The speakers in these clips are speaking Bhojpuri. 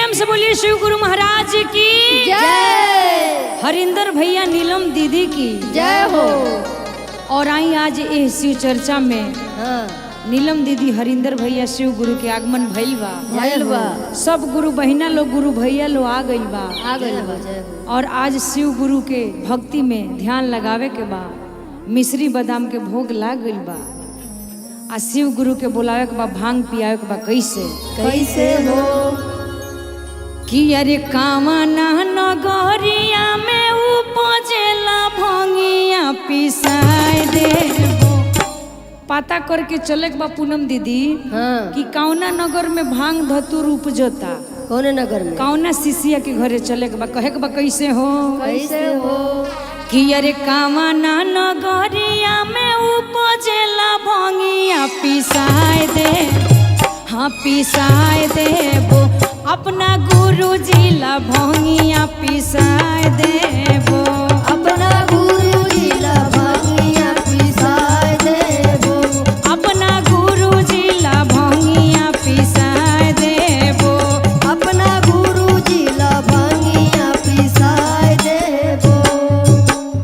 प्रेम से बोलिए शिव गुरु महाराज की जय। हरिंदर भैया नीलम दीदी की जय हो। और आई आज ये शिव चर्चा में नीलम दीदी हरिंदर भैया शिव गुरु के आगमन भइल बा। सब गुरु बहिना लोग गुरु भैया लोग आ गइल बा। जय हो। और आज शिव गुरु के भक्ति में ध्यान लगावे के बा। मिश्री बादाम के भोग लाग गइल बा। आ शिव गुरु के बुलावे के बा, भांग पियावे के बा। कैसे कैसे हो कि अरे कामना नगरिया में उपजेला भंगिया पिसाए देबो। पता करके चले के बा पूनम दीदी कि कौना नगर में भांग धतुर उपजता, कौन नगर में, कौना शिष्या के घरे चले के बा। कहे के बा कैसे हो कि अरे कामना नगरिया में उपजेला भंगिया पिसाए दे, हाँ पिसाए देबो। अपना गुरु जी ला भंगिया पिसाए देबो। अपना गुरु जी ला भंगिया पिसाए देबो। अपना गुरु जी ला भंगिया पिसाए देबो। अपना गुरु जी ला भंगिया पिसाए देबो।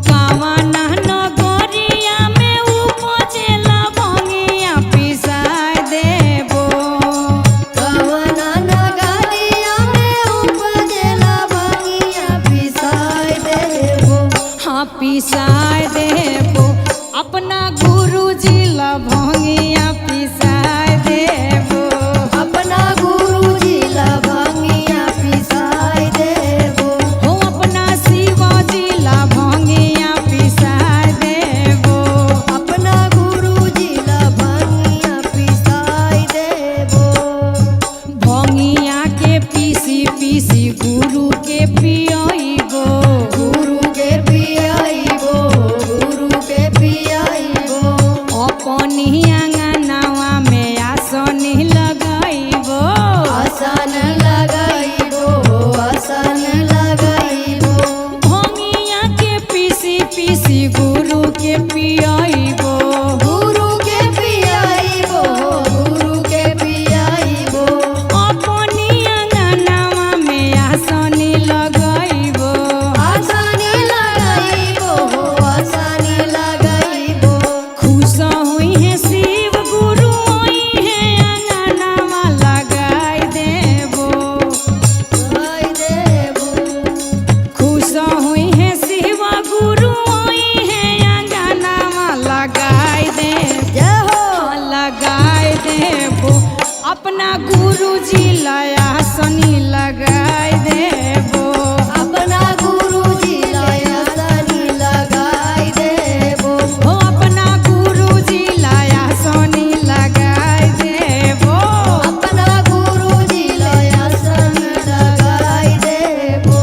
कामना नगरिया में उपजेला भंगिया पिसाए देबो। कामना नगरिया में उपजेला भंगिया पिसाए देबो। हाँ पिसाए देबो। अपना गुरु जी ला भंगिया पिसाए देबो। अपना गुरु जी ला भंगिया पिसाए देबो। हो अपना शिव जी ला भंगिया पिसाए देबो। अपना गुरु जी ला भंगिया पिसाए देबो। भंगिया के पीसी पीसी गुरु के पियइबो। गुरु के पियाइबो। गुरु के पियाइबो। अपनी आंगनवा में आसनी लगाइबो। आसन लगाइबो। आसन लगाइबो। भंगिया के पीसी पीसी गुरु के पियइबो। गुरु के पियाइबो। गुरु के पियाइबो। अपनी आंगनवा में आसनी लगाइबो। आसन लगाइबो। आसन लगाइबो। खुश हुई है शिव गुरु होई है आंगनवा लगाई देबो। लगाइ देबो। खुश हुई है शिव गुरु होई है आंगनवा लगाई दे, जय हो। हाँ, लगाई देबो। अपना गुरु जी लाया सनी लगाई देबो। अपना गुरु जी ला आसन लगाइ देबो। हो अपना गुरु जी लाया सनी लगाई देबो। अपना गुरु जी ला आसन लगाइ देबो।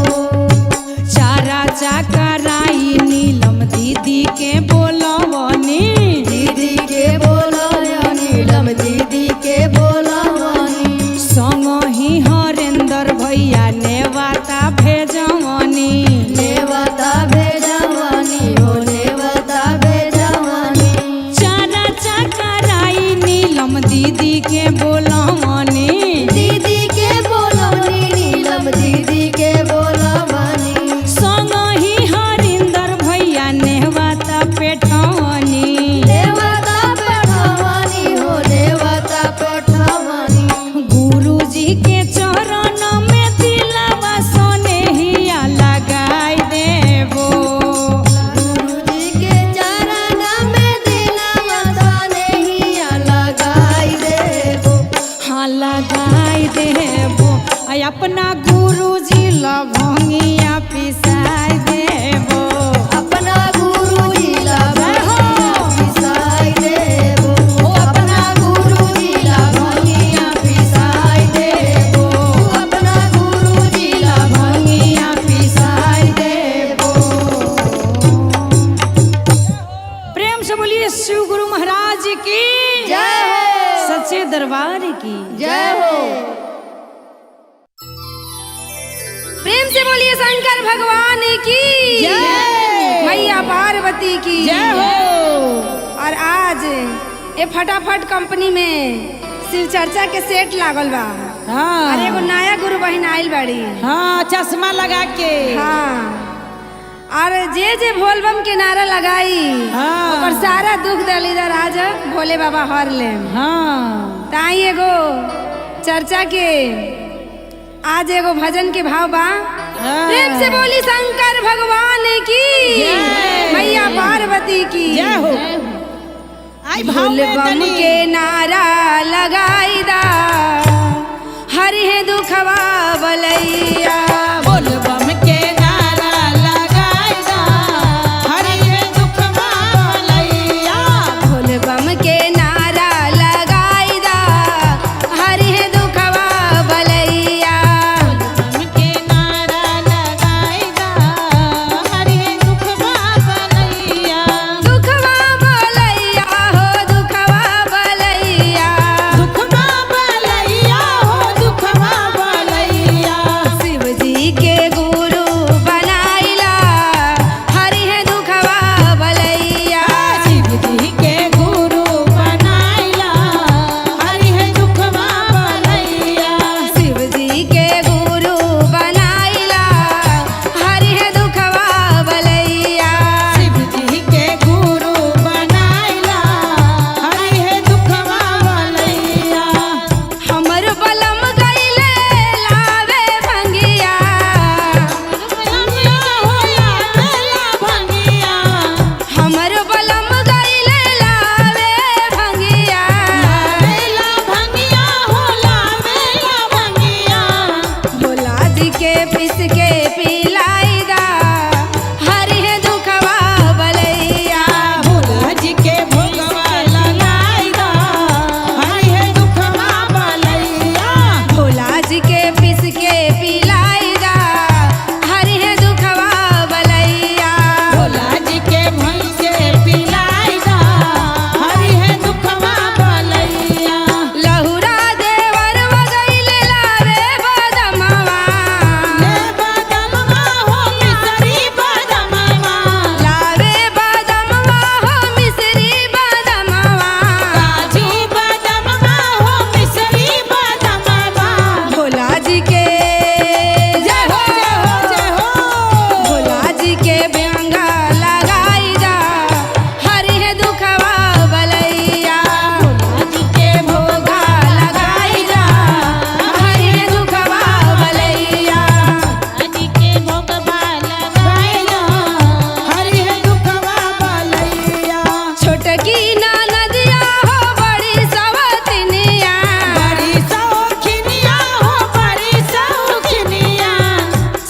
चारा चकराई नीलम दीदी के बोलवनी। दीदी के बोलावनी। नीलम दीदी के बोलावनी। संग ही हरेंदर भैया नेवाता भेजवनी। नेवता भेजवानी। हो नेवता भेजवानी। चारा चकराई नीलम दीदी के बोलवनी। दीदी के बोलावनी। नीलम दीदी के बोलावनी। संग ही हरिंदर भैया नेवाता पेठवनी। नेवता पेठवानी। हो नेवता पेठवानी। गुरु जी के चरण में दिलवा सोनेहिया लगाई देबो। गुरु जी के चरण में दिलवा सोनेहिया लगाइ देबो। हाँ लगाई देबो। आ अपना गुरु जी ला भंगिया पिसाई देबो। अपना गुरु जी ला भंगिया पिसाइ देबो। ओ अपना गुरु जी ला भंगिया पिसाइ देबो। अपना गुरु जी ला भंगिया पिसाई देबो। प्रेम से बोलिए शिव गुरु महाराज की जय हो। सच्चे दरबार की जय हो। प्रेम से बोलिए शंकर भगवान की जय। मैया पार्वती की जय हो। और आज ये फटाफट कंपनी में शिव चर्चा के सेट लागल बा। हाँ अरे एगो नया गुरु बहन आइल बाड़ी। हाँ चश्मा लगा के हाँ और जे जे भोलबम के नारा लगाई हाँ। ओकर सारा दुख दलिदर आज भोले बाबा हर ले। हाँ ताई एगो चर्चा के आज एगो भजन के भाव बा। हाँ। प्रेम से बोली शंकर भगवान की जय। मैया पार्वती की जय हो। आई भाव में भोलबम तनी। के नारा लगाई दा हरि है दुखवा बलैया। बोलबम के नारा लगाई दा हरि है दुखवा बलैया। भोलबम के नारा लगाई दा हरि है दुखवा बलैया। बोलबम के नारा लगाई दा हरि है दुखवा बलैया। दुखवा बलैया हो दुखवा बलैया। दुखवा बलैया हो दुखवा बलैया। शिव जी के गुरु बनाइला हरि है दुखवा बलैया। शिव जी के गुरु बनाइला हरि है दुखवा बलैया। शिव जी के गुरु बनाइला हरि है दुखवा बलैया। शिव जी के गुरु बनाइला हरि है दुखवा बलैया। हमर बलम गइले लावे भंगिया। भंगिया होला बेला भंगिया। हमर बलम गइले लावे भंगिया। बेला भंगिया होला बेला भंगिया। भोला जी के पिस के पिलाई दा हरि है दुखवा बलैया। भोला जी के भोगवा लगाई दा हरि है दुखवा बलैया। भोला जी के पिस के पिलाई दा हरि है दुखवा बलैया। भोला जी के भैंस के पिलाई दा हरि है दुखवा बलैया। लहुरा देवर वगैले लावे बदमवा। ले बदमवा हो मिसरी बदमवा। लावे बदमवा हो मिसरी बदमवा। काजू बदमवा हो मिसरी बदमवा। भोला जी के जय हो जय हो जय हो। भोला जी के बेंगा लगाई दा हरि है दुखवा बलैया। भोला जी के भोगा लगाई दा हरि है दुखवा बलैया। जी के भोगवा लगाइला हरि है दुखवा बलैया। छोटकी नदिया हो बड़ी सवतनिया। बड़ी सौखिनिया हो बड़ी सौखिनिया।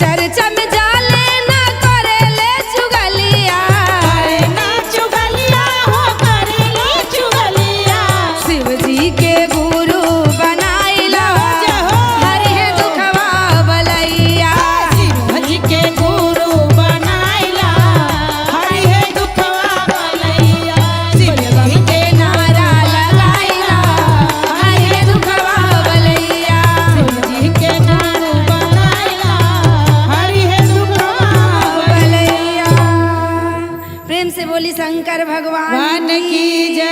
चर्चा में जाले न करेले चुगलिया। करे ना चुगलिया हो करे ना चुगलिया। शिव जी के गुरु बनाइला जय हो। हरि है दुखवा बलैया। शिव जी के गुरु बनाइला हरि है दुखवा बलैया। शिव जी के नारा लगाइला हरि है दुखवा बलैया। जी के गुरु बनाइला हरि है दुखवा बलैया। प्रेम से बोली शंकर भगवान भगवान की जय।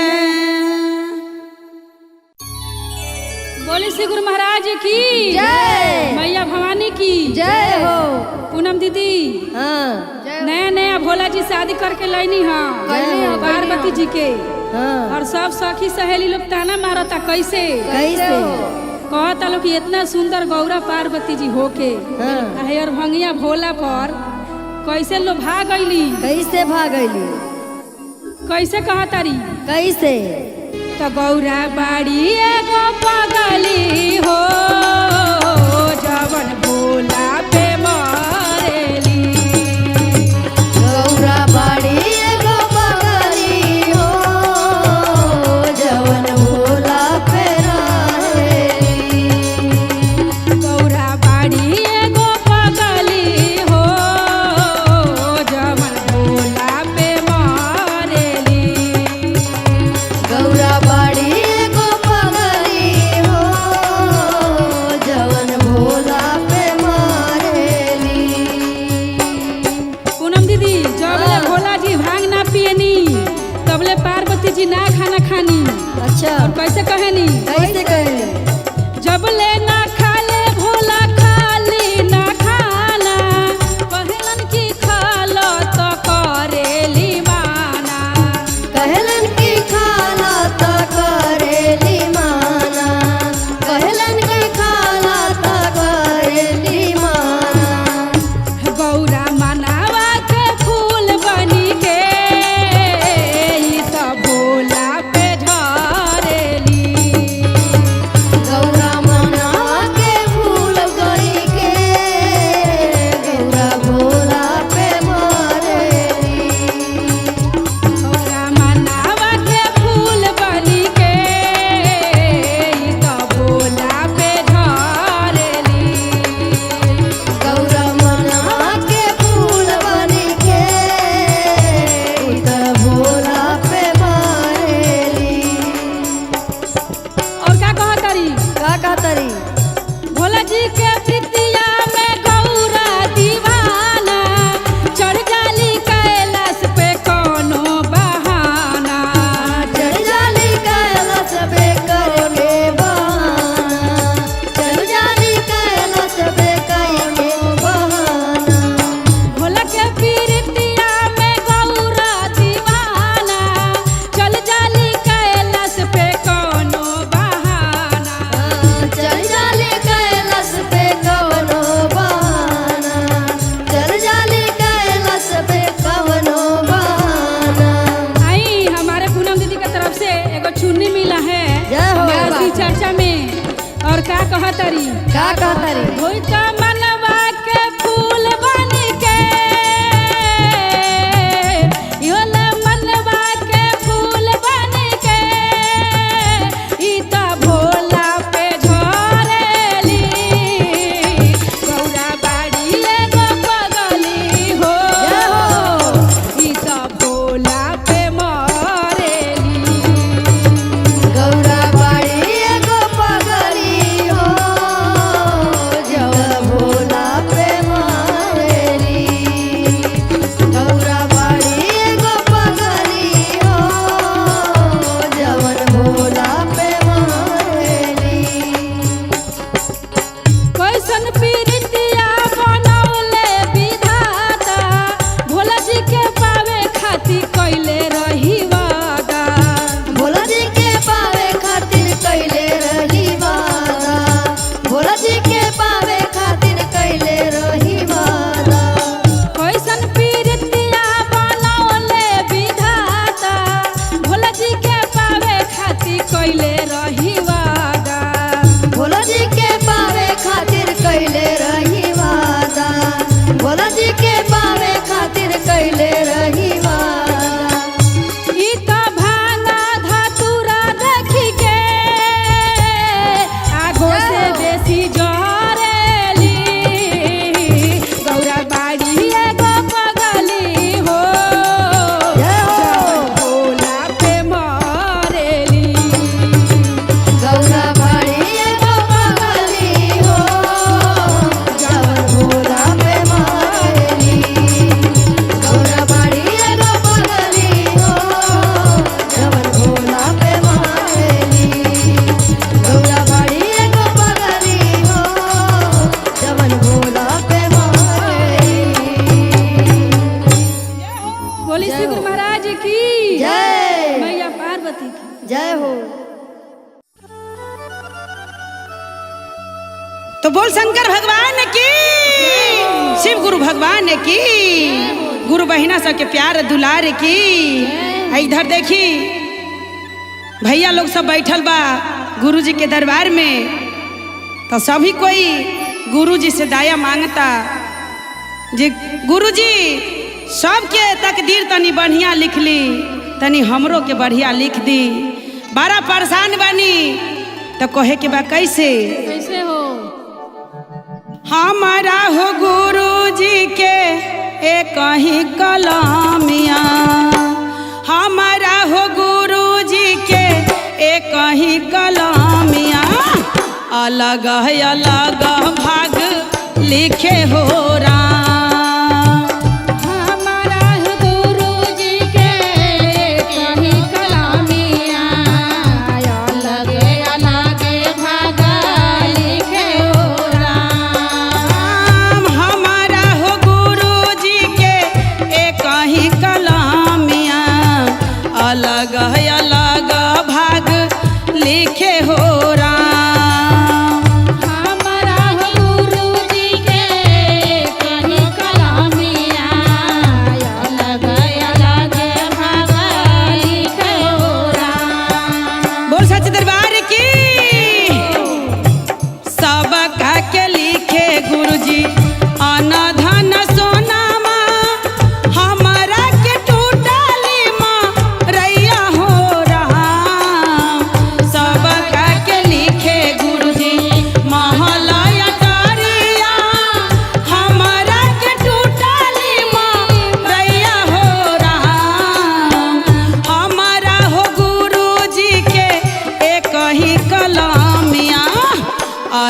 बोले श्री गुरु महाराज की जय। मैया भवानी की जय हो। पूनम दीदी हाँ नया नया भोला जी शादी करके लैनी कैली हाँ हो, पार्वती जी के हाँ और सब सखी सहेली लोग ताना मारता कैसे कैसे कहता लोग कि इतना सुंदर गौरा पार्वती जी होके हाँ। और भंगिया भोला पर कैसे लोग भाग गईली कैसे भागली कैसे कहतारी कैसे तो गौरा बाड़ी एगो पगली हो जवन भोला पे मरेली। गौरा बाड़ी एगो बगली हो जवन भोला पे रहेली। गौरा बाड़ी एगो पगली हो जवन भोला पे मरेली। गौरा बाड़ी एगो बगली हो जवन भोला पे मरेली। पूनम दीदी जबले भोला जी भांग ना पियनी तबले पार्वती जी ना खाना खानी। अच्छा और कैसे कहनी कैसे कहे जबले ना का कहतरी भोला जी के प्रीतिया में गौरा दीवाना चढ़ जाली कैलाश पे कोनो बहाना चढ़ जाली कैलाश पे करके बहाना चढ़ जाली कैलाश पे करके बहाना भोला के प्रीतिया में गौरा दीवाना चल जाली कैलाश पे कोनो बहाना चल जाली कैलाश पे कवनो बहाना चल जाली कैलाश पे कवनो बहाना आई हमारे पूनम दीदी की तरफ से एगो चुन्नी मिला है जय हो गायत्री चर्चा में और का कहतरी का कहतरी होई त मनवा के फूल बन के योला मनवा के फूल बन के ई त भोला पे झरेली गौरा बाड़ी एगो पगली हो ई त भोला पे मरेली गौरा बाड़ी एगो पगली हो जब भोला पे मारेली गौरा बाड़ी एगो पगली हो जवन भोला पे मारेली कैसन पीरितिया बनौले विधाता भोला जी के पावे खातिर कैले रही वादा भोला जी के पावे खातिर कैले रही वादा भोला जी के पावे खातिर कैले रही वादा कैसन पीरितिया बनौले विधाता भोला जी के पावे खातिर कैले रही वादा भोला जी के पावे खातिर कैले रही वादा भोला जी के पावे खातिर कैले रही वादा ई त भांगा धतूरा देखी के आगो से बेसी जरेली गौरा बाड़ी एगो पगली हो जय हो। भोला पे मरेली गौरा बाड़ी एगो पगली हो जवन भोला पे मारेली गौरा बाड़ी एगो पगली हो जवन भोला पे मारेली गौरा बाड़ी एगो पगली हो जवन भोला पे मारेली बोली जय श्री हो। गुरु महाराज की जय मैया पार्वती की जय हो तो बोल शंकर भगवान की शिव गुरु भगवान की गुरु बहिना सबके प्यार दुलार की आ इधर देखी भैया लोग सब बैठल बा गुरु जी के दरबार में तो सभी कोई गुरु जी से दया मांगता जी गुरु जी सबके तकदीर तनी बढ़िया लिख ली तनी हमरो के बढ़िया लिख दी बड़ा परेशान बनी तो कहे के बा कैसे कैसे हो हमारा हो गुरु जी के एक ही कलामिया हमारा हो गुरु जी के एक ही कलामिया अलग है अलग भाग लिखे हो राम हमारा गुरु जी के कहीं कलामिया अलग अलग भाग लिखे हो राम हमारा हो गुरु जी के एक ही कलामिया अलग है अलग भाग लिखे हो राम हमारा गुरु जी के कहीं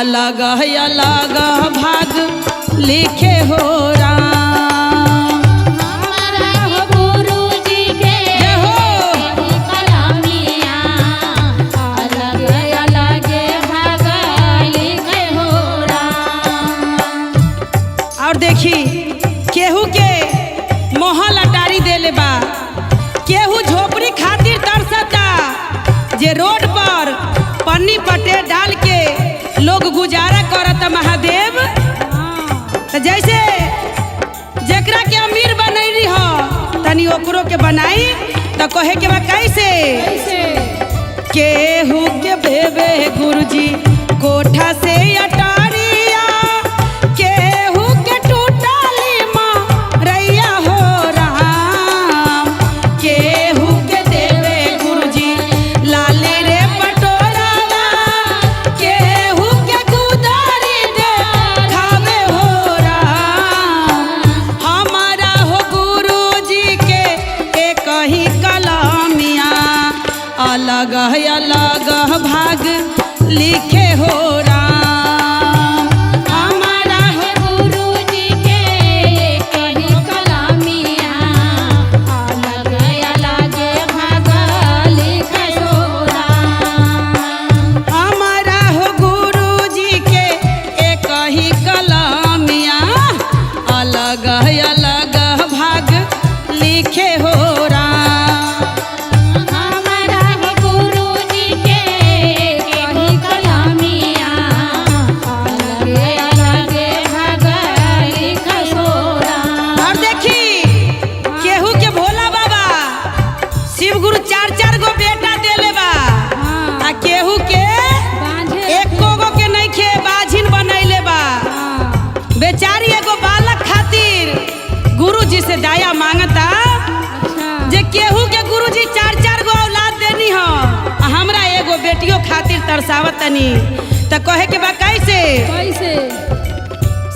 अलग अलग भाग लिखे हो राम। हमारा हो गुरुजी के कलमिया अलग अलग भाग लिखे हो राम। और देखी केहू के मोहल अटारी देले बा, केहू झोपड़ी खातिर तरसता, जे रोड पर पन्नी पटे डाल के लोग गुजारा करता महादेव। तो जैसे जेकरा के अमीर बनैली हो तनी ओकरो के बनाई तो कहे के बा कैसे केहू के बेबे गुरुजी कोठा से अटारिया, केहू के टूटाली मरैया हो राम। केहू के देवे गुरुजी लाली रे पटोरावा, केहू के गुदारी दे खावे हो राम। हमारा हो गुरुजी के एक ही कलमिया अलग अलग भाग लिखे हो राम। हमारा हो गुरुजी के कही कलमिया अलग अलग भाग लिखे हो राम। हमारा हो गुरुजी के एक ही कलमिया अलग अलग भाग लिखे हो राम। हमारा हो गुरुजी के कही कलमिया अलग अलग भाग लिखे हो राम। और देखी केहू के भोला बाबा शिव गुरु चार चार गो बेटा देले बा, आ केहू के एको गो के नइखे बाझिन बनैले बा। बेचारी एगो बालक खातिर गुरुजी से दया मांगता, जे केहू के गुरुजी चार चार गो औलाद देनी हो, आ हमरा एगो बेटियों खातिर तरसावत तनी। त कहे के बा कैसे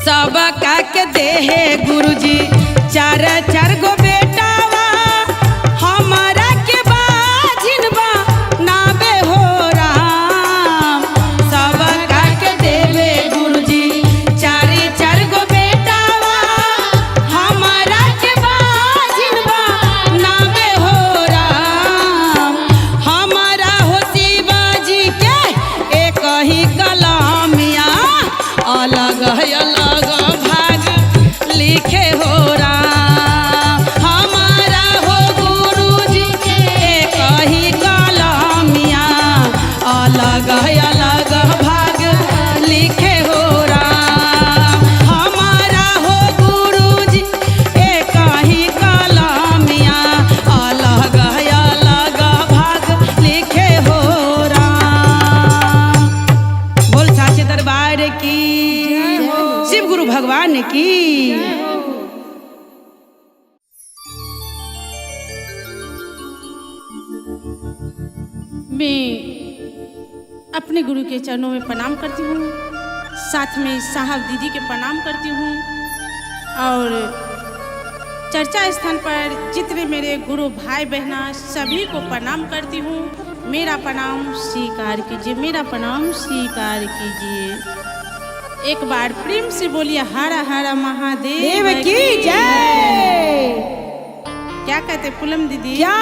सब का के देहे गुरुजी चार चार गो बेटावा, हमारा के बाझिन बनावे हो राम। सब का के देवे गुरुजी चारी चार गो बेटावा, हमारा के बाझिन बनावे हो राम। हमारा हो शिवाजी के एक ही कलमिया अलग अलग भाग लिखे हो राम। हमारा हो गुरुजी के एक ही कलमिया अलग अलग भाग लिखे हो राम। हमारा हो गुरुजी एक ही कलमिया अलग अलग भाग लिखे हो राम। बोल साचे दरबार की, शिव गुरु भगवान की। मैं अपने गुरु के चरणों में प्रणाम करती हूँ, साथ में साहब दीदी के प्रणाम करती हूँ, और चर्चा स्थान पर जितने मेरे गुरु भाई बहना सभी को प्रणाम करती हूँ। मेरा प्रणाम स्वीकार कीजिए, मेरा प्रणाम स्वीकार कीजिए। एक बार प्रेम से बोलिए हर हर महादेव देव की जय। क्या कहते पुलम दीदी? क्या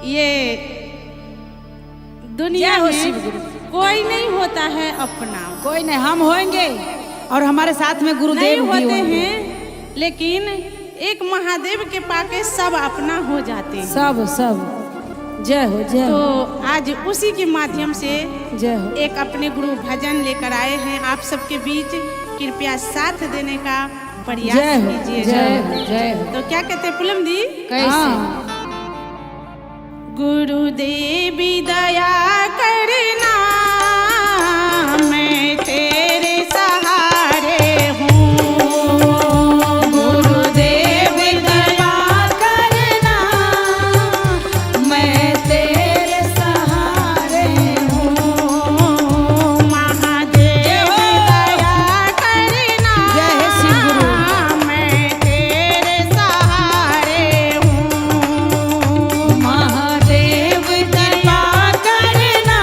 ये दुनिया जय हो में शिव गुरु। कोई नहीं होता है अपना, कोई नहीं, हम होंगे और हमारे साथ में नहीं गुरुदेव भी होते होंगे। हैं, लेकिन एक महादेव के पाके सब अपना हो जाते हैं। सब सब जय हो जय तो हो आज उसी के माध्यम से जय हो। एक अपने गुरु भजन लेकर आए हैं आप सबके बीच। कृपया साथ देने का प्रयास जय हो कीजिए। जय हो जय हो। तो क्या कहते हैं पुलम दी? कैसे? गुरुदेवी दया करना, मैं तेरे सहारे हूँ। गुरुदेवी दया करना, मैं तेरे सहारे हूँ। महादेव दया करना, जय हे शिव गुरु। मैं तेरे सहारे हूँ। महादेव कृपा करना,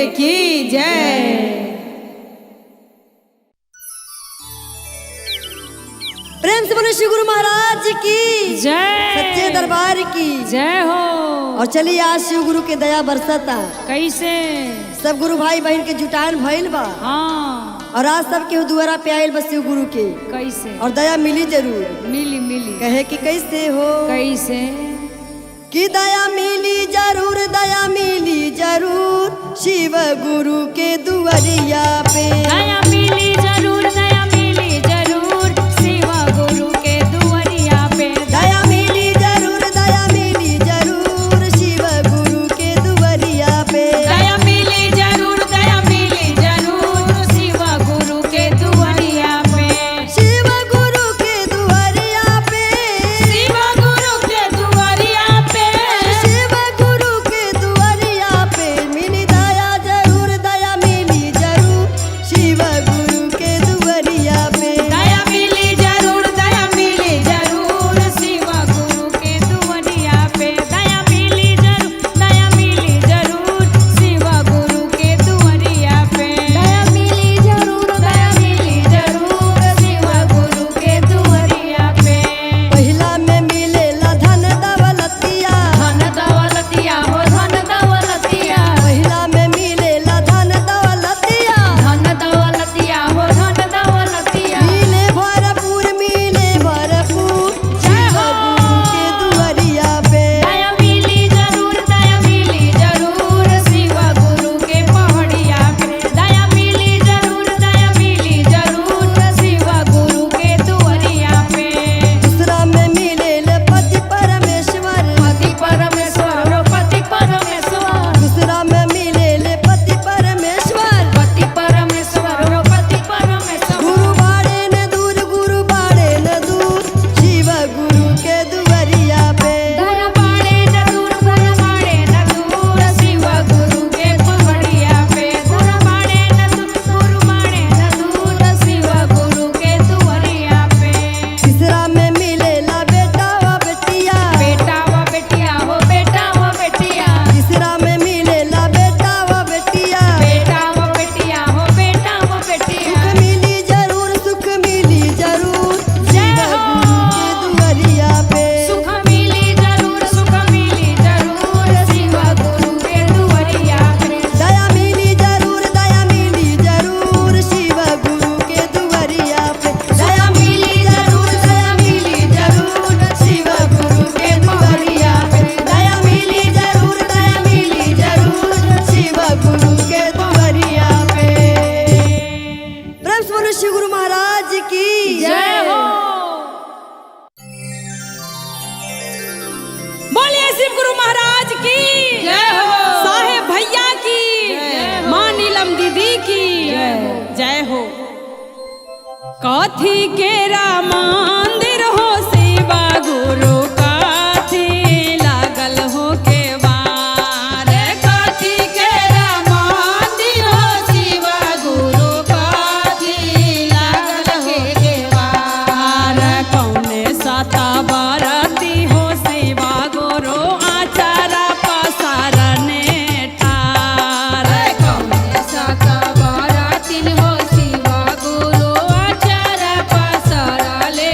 की जय। प्रेम से बोले श्री गुरु महाराज की जय। सच्चे दरबार की जय हो। और चलिए आज शिव गुरु के दया बरसता। कैसे? सब गुरु भाई बहन के जुटान भइल बा। हाँ। और आज सब के द्वारा पे आयल बा शिव गुरु के। कैसे? और दया मिली जरूर। मिली मिली। कहे कि कैसे हो? कैसे? कि दया मिली जरूर, दया मिली जरूर शिव गुरु के दुआरिया पे। दया मिली जरूर, दया मिली जरूर शिव गुरु के दुआरिया पे। दया मिली जरूर, दया मिली जरूर शिव गुरु के दुआरिया पे। दया मिली जरूर, दया मिली जरूर शिव गुरु के दुआरिया पे। शिव गुरु के दुआरिया पे। शिव गुरु के दुआरिया पे। शिव गुरु के दुआरिया पे मिली दया जरूर, दया मिली जरूर शिव गुरु के दुआरिया पे। दया मिली जरूर, दया मिली जरूर शिव गुरु के दुआरिया पे। दया मिली जरूर, दया मिली जरूर शिव गुरु के दुआरिया पे। दया मिली जरूर, दया मिली जरूर शिव गुरु के दुआरिया पे। पहिला में मिलेला धन दौलतिया। धन दौलतिया हो धन दौलतिया। पहिला में मिलेला धन दौलतिया। धन दौलतिया हो धन दौलतिया। मिले भरपूर, मिले भरपूर जय शिव हो। गुरु के दुआरिया पे। दया मिली जरूर, दया मिली जरूर शिव गुरु के पहाड़िया पे। दया मिली जरूर, दया मिली जरूर शिव गुरु के दुआरिया पे। दूसरा में मिलेले पति परमेश्वर। पति परमेश्वर हो पति परमेश्वर। दूसरा में मिलेले पति परमेश्वर। पति परमेश्वर हो पति परमेश्वर। गुरु बाड़े न दूर, गुरु बाड़े न दूर शिव गुरु के दुआरिया पे। धन बाड़े न दूर, धन बाड़े न दूर शिव गुरु के पहाड़िया पे। धन बाड़े न दूर, गुरु बाड़े न दूर शिव गुरु के दुआरिया पे। तीसरा में मिलेला बेटा व बेटिया। बेटा व बेटिया हो बेटा व बेटिया। तीसरा में मिलेला बेटा व बेटिया। बेटा व बेटिया हो बेटा व बेटिया। सुख मिली जरूर, सुख मिली जरूर जय शिव हो। गुरु के दुआरिया पे। सुख मिली जरूर, सुख मिली जरूर शिव गुरु के दुआरिया पे। दया मिली जरूर, दया मिली जरूर शिव गुरु के दुआरिया पे। दया मिली जरूर, दया मिली जरूर शिव गुरु के दुआरिया पे। दया मिली जरूर, दया मिली जरूर शिव गुरु के दुआरिया पे। प्रेम से बोलो शिव गुरु महाराज की जय हो। बोलिए शिव गुरु महाराज की जय हो। साहेब भैया की माँ नीलम दीदी की जय हो। कथी के मंदिर हो शिवा गुरु काथी लागल हो के वार। कथी के मंदिर हो शिवा गुरु काथी लागल हो के वार। कौने साता बारती हो शिवा गुरु आचारा पसारने ठार। कौने साता बारती हो शिवा गुरु आचारा पसारले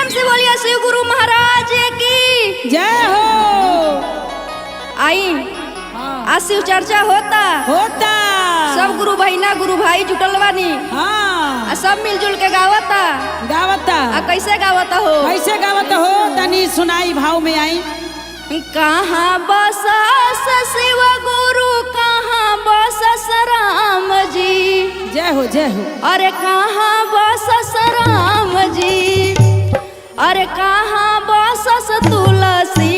प्रेम से बोलिए शिव गुरु महाराज की जय हो। आई। आज शिव चर्चा होता सब गुरु बहिना गुरु भाई जुटल बानी। हाँ आ सब मिलजुल के गावता गावता। कैसे गावता हो? कैसे गावता हो तनी सुनाई भाव में आई। कहाँ बसस शिव गुरु कहाँ बसस राम जी। जय हो जय हो। अरे कहाँ बसस राम जी। अरे कहाँ बसस तुलसी